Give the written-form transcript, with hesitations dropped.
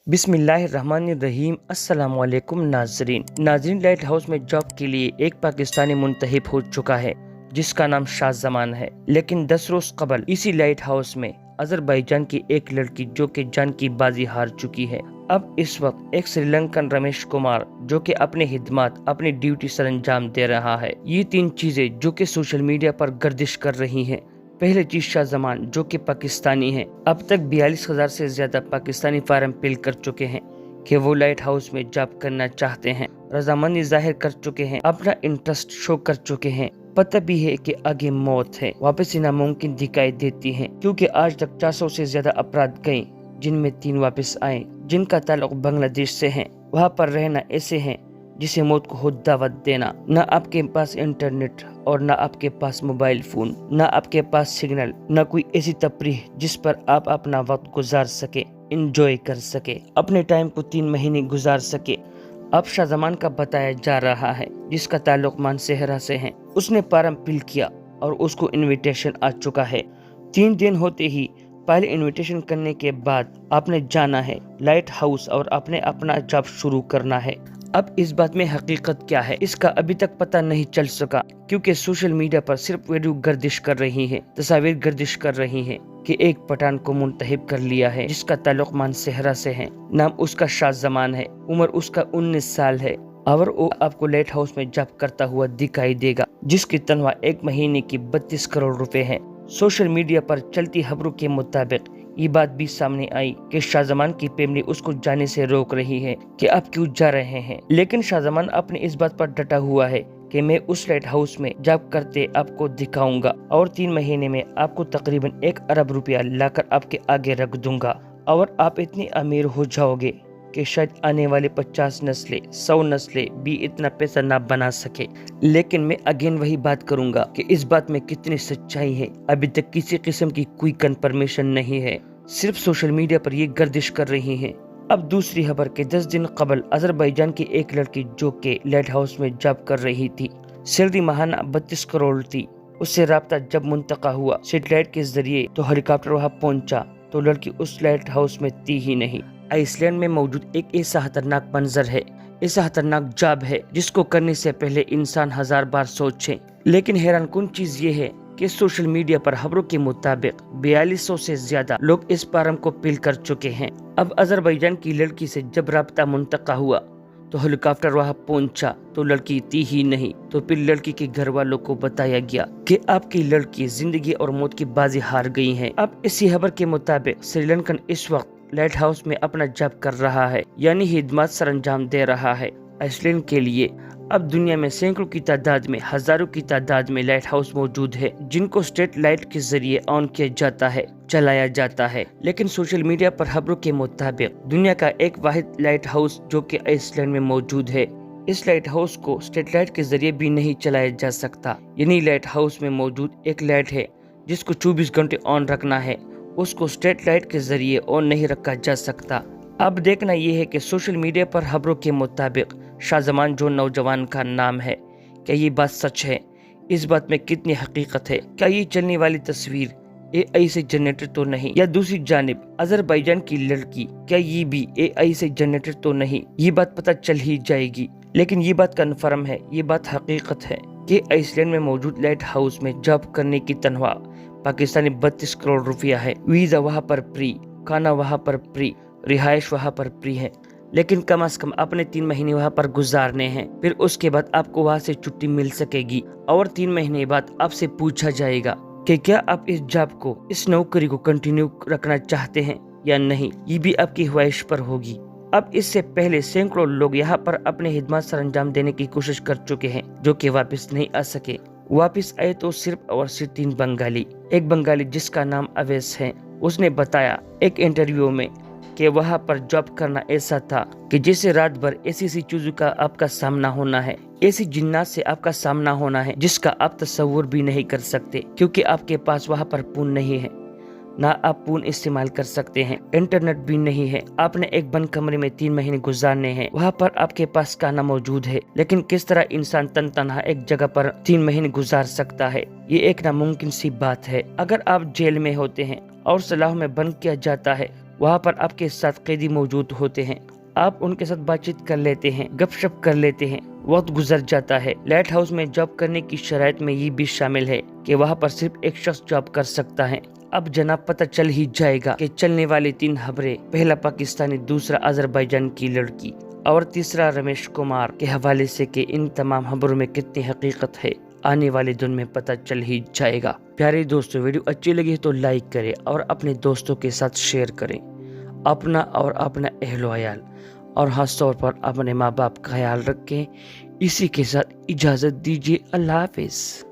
बिस्मिल्लाहिर्रहमानिर्रहीम। अस्सलाम वालेकुम नाजरीन। लाइट हाउस में जॉब के लिए एक पाकिस्तानी मुंतखब हो चुका है जिसका नाम शाहजमान है। लेकिन 10 रोज कबल इसी लाइट हाउस में अजरबैजान की एक लड़की जो कि जान की बाजी हार चुकी है। अब इस वक्त एक श्रीलंकन रमेश कुमार जो कि अपने हिदमात अपनी ड्यूटी सर अंजाम दे रहा है। ये 3 चीजें जो कि सोशल मीडिया पर गर्दिश कर रही हैं। पहले चीज शाहजमान जो कि पाकिस्तानी है। अब तक 42,000 से ज्यादा पाकिस्तानी फार्म फिल कर चुके हैं कि वो लाइट हाउस में जॉब करना चाहते हैं। रजामंदी जाहिर कर चुके हैं, अपना इंटरेस्ट शो कर चुके हैं। पता भी है कि आगे मौत है, वापसी नामुमकिन दिखाई देती है, क्योंकि आज तक 400 से ज्यादा अपराध गए जिनमें 3 वापस आए जिनका ताल्लुक बांग्लादेश से है। वहाँ पर रहना ऐसे है जिसे मौत को खुद दावत देना। न आपके पास इंटरनेट और न आपके पास मोबाइल फोन, न आपके पास सिग्नल, न कोई ऐसी तफरीह जिस पर आप अपना वक्त गुजार सके, एंजॉय कर सके, अपने टाइम को 3 महीने गुजार सके। अब शाहजमान का बताया जा रहा है जिसका ताल्लुक मानसेहरा से है। उसने फॉर्म फिल किया और उसको इनविटेशन आ चुका है। 3 दिन होते ही पहले इनविटेशन करने के बाद आपने जाना है लाइट हाउस और आपने अपना जॉब शुरू करना है। अब इस बात में हकीकत क्या है इसका अभी तक पता नहीं चल सका, क्योंकि सोशल मीडिया पर सिर्फ वीडियो गर्दिश कर रही है, तस्वीर गर्दिश कर रही है कि एक पठान को मुंतखब कर लिया है जिसका ताल्लुक मानसेहरा से है। नाम उसका शाहजमान है, उम्र उसका 19 साल है और वो आपको लाइट हाउस में जॉब करता हुआ दिखाई देगा, जिसकी तनख्वाह 1 महीने की 32 करोड़ रुपए है। सोशल मीडिया पर चलती खबरों के मुताबिक ये बात भी सामने आई कि शाहजमान की फैमिली उसको जाने से रोक रही है कि आप क्यों जा रहे हैं। लेकिन शाहजमान अपने इस बात पर डटा हुआ है कि मैं उस लाइट हाउस में जॉब करते आपको दिखाऊंगा और 3 महीने में आपको तकरीबन 1 अरब रुपया लाकर आपके आगे रख दूंगा और आप इतने अमीर हो जाओगे कि शायद आने वाले 50 नस्लें 100 नस्लें भी इतना पैसा ना बना सके। लेकिन मैं अगेन वही बात करूंगा कि इस बात में कितनी सच्चाई है अभी तक किसी किस्म की कोई कंफर्मेशन नहीं है, सिर्फ सोशल मीडिया पर ये गर्दिश कर रही हैं। अब दूसरी खबर के 10 दिन कबल अजरबैजान की एक लड़की जो के लाइट हाउस में जॉब कर रही थी, सैलरी माहाना 32 करोड़ थी। उससे राब्ता जब मुंतका हुआ सैटेलाइट के जरिए तो हेलीकॉप्टर वहां पहुंचा तो लड़की उस लाइट हाउस में थी ही नहीं। आइसलैंड में मौजूद एक ऐसा खतरनाक मंजर है, ऐसा खतरनाक जॉब है जिसको करने से पहले इंसान 1000 बार सोचे। लेकिन हैरान कुन चीज ये है कि सोशल मीडिया पर खबरों के मुताबिक 4200 से ज्यादा लोग इस फॉर्म को फिल कर चुके हैं। अब अजरबैजान की लड़की से जब राब्ता मुंतका हुआ तो हेलीकॉप्टर वहां पहुंचा तो लड़की थी ही नहीं। तो फिर लड़की के घर वालों को बताया गया कि आपकी लड़की जिंदगी और मौत की बाजी हार गई है। अब इसी खबर के मुताबिक श्रीलंकन इस वक्त लाइट हाउस में अपना जॉब कर रहा है, यानी हिदमात सर अंजाम दे रहा है आइसलैंड के लिए। अब दुनिया में सैकड़ों की तादाद में, हजारों की तादाद में लाइट हाउस मौजूद है जिनको स्ट्रीट लाइट के जरिए ऑन किया जाता है, चलाया जाता है। लेकिन सोशल मीडिया पर खबरों के मुताबिक दुनिया का एक वाहिद लाइट हाउस जो कि आइसलैंड में मौजूद है, इस लाइट हाउस को स्ट्रीट लाइट के जरिए भी नहीं चलाया जा सकता। यानी लाइट हाउस में मौजूद एक लाइट है जिसको 24 घंटे ऑन रखना है, उसको स्ट्रीट लाइट के जरिए ऑन नहीं रखा जा सकता। अब देखना यह है कि सोशल मीडिया पर खबरों के मुताबिक शाहजमान जो नौजवान का नाम है, क्या ये बात सच है? इस बात में कितनी हकीकत है? क्या ये चलने वाली तस्वीर एआई से जनरेटेड तो नहीं? या दूसरी जानिब अजरबैजान की लड़की क्या ये भी एआई से जनरेटेड तो नहीं? ये बात पता चल ही जाएगी। लेकिन ये बात कन्फर्म है, ये बात हकीकत है कि आइसलैंड में मौजूद लाइट हाउस में जॉब करने की तनख्वाह पाकिस्तानी 32 करोड़ रुपया है। वीजा वहाँ पर फ्री, खाना वहाँ पर फ्री, रिहाइश वहाँ पर फ्री है। लेकिन कम से कम अपने 3 महीने वहाँ पर गुजारने हैं, फिर उसके बाद आपको वहाँ से छुट्टी मिल सकेगी और 3 महीने बाद आपसे पूछा जाएगा कि क्या आप इस जॉब को, इस नौकरी को कंटिन्यू रखना चाहते हैं या नहीं। ये भी आपकी ख्वाहिश पर होगी। अब इससे पहले सैकड़ों लोग यहाँ पर अपने हिदमात सर अंजाम देने की कोशिश कर चुके हैं जो कि वापस नहीं आ सके। वापस आए तो सिर्फ और सिर्फ 3 बंगाली। एक बंगाली जिसका नाम अवैस है, उसने बताया एक इंटरव्यू में कि वहाँ पर जॉब करना ऐसा था कि जैसे रात भर ऐसी चीजों का आपका सामना होना है, ऐसी जिन्नात से आपका सामना होना है जिसका आप तस्वुर भी नहीं कर सकते, क्योंकि आपके पास वहाँ पर फोन नहीं है, ना आप फोन इस्तेमाल कर सकते हैं, इंटरनेट भी नहीं है। आपने एक बंद कमरे में 3 महीने गुजारने हैं। वहाँ पर आपके पास खाना मौजूद है, लेकिन किस तरह इंसान तन्हा एक जगह पर 3 महीने गुजार सकता है? ये एक नामुमकिन सी बात है। अगर आप जेल में होते हैं और सलाह में बंद किया जाता है वहाँ पर आपके साथ कैदी मौजूद होते हैं, आप उनके साथ बातचीत कर लेते हैं, गपशप कर लेते हैं, वक्त गुजर जाता है। लाइट हाउस में जॉब करने की शराइत में ये भी शामिल है कि वहाँ पर सिर्फ एक शख्स जॉब कर सकता है। अब जनाब पता चल ही जाएगा कि चलने वाली 3 खबरें, पहला पाकिस्तानी, दूसरा अजरबैजान की लड़की और तीसरा रमेश कुमार के हवाले से कि इन तमाम खबरों में कितनी हकीकत है, आने वाले दिन में पता चल ही जाएगा। प्यारे दोस्तों, वीडियो अच्छी लगी तो लाइक करें और अपने दोस्तों के साथ शेयर करें। अपना और अपना अहलो अयाल और खास तौर पर अपने माँ बाप का ख्याल रखें। इसी के साथ इजाज़त दीजिए। अल्लाह हाफिज़।